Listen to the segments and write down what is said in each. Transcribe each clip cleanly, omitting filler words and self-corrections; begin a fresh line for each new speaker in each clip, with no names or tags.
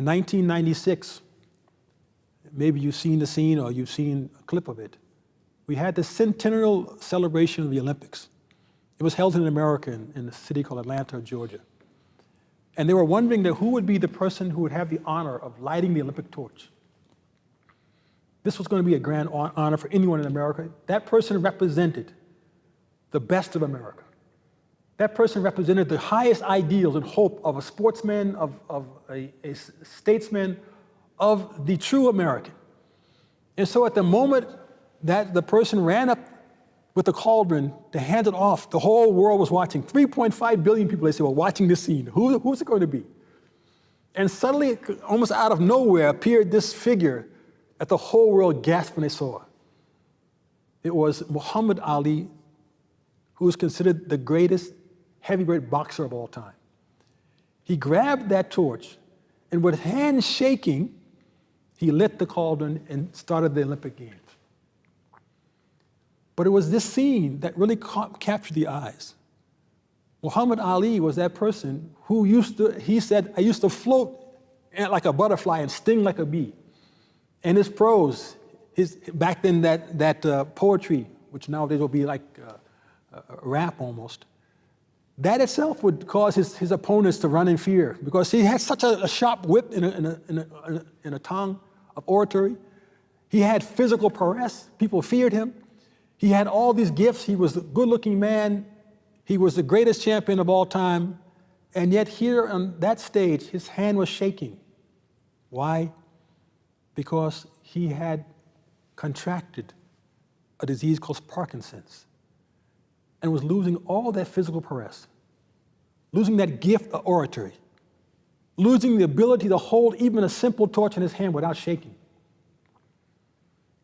In 1996, maybe you've seen the scene or you've seen a clip of it, we had the centennial celebration of the Olympics. It was held in America in a city called Atlanta, Georgia. And they were wondering that who would be the person who would have the honor of lighting the Olympic torch. This was going to be a grand honor for anyone in America. That person represented the best of America. That person represented the highest ideals and hope of a sportsman, of a statesman, of the true American. And so at the moment that the person ran up with the cauldron to hand it off, the whole world was watching. 3.5 billion people, they said, were watching this scene. Who's it going to be? And suddenly, almost out of nowhere, appeared this figure that the whole world gasped when they saw. It was Muhammad Ali, who is considered the greatest heavyweight boxer of all time. He grabbed that torch, and with hands shaking, he lit the cauldron and started the Olympic Games. But it was this scene that really captured the eyes. Muhammad Ali was that person who he said, I used to float like a butterfly and sting like a bee. And his prose, back then that poetry, which nowadays will be like a rap almost, that itself would cause his opponents to run in fear because he had such a sharp wit in a tongue of oratory. He had physical prowess. People feared him. He had all these gifts. He was a good-looking man. He was the greatest champion of all time. And yet here on that stage, his hand was shaking. Why? Because he had contracted a disease called Parkinson's and was losing all that physical prowess, losing that gift of oratory, losing the ability to hold even a simple torch in his hand without shaking.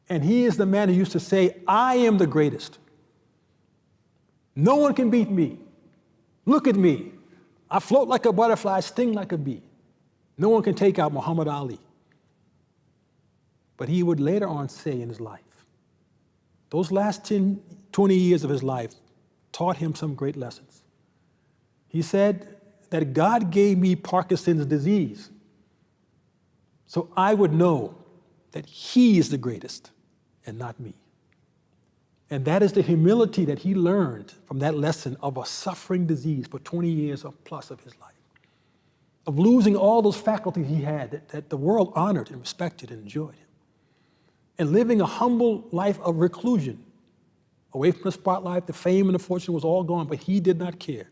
And he is the man who used to say, I am the greatest. No one can beat me. Look at me. I float like a butterfly, I sting like a bee. No one can take out Muhammad Ali. But he would later on say in his life, those last 10, 20 years of his life taught him some great lessons. He said that God gave me Parkinson's disease so I would know that he is the greatest and not me. And that is the humility that he learned from that lesson of a suffering disease for 20 years or plus of his life, of losing all those faculties he had that the world honored and respected and enjoyed him, and living a humble life of reclusion, away from the spotlight. The fame and the fortune was all gone, but he did not care.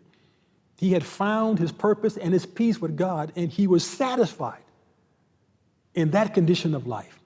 He had found his purpose and his peace with God, and he was satisfied in that condition of life.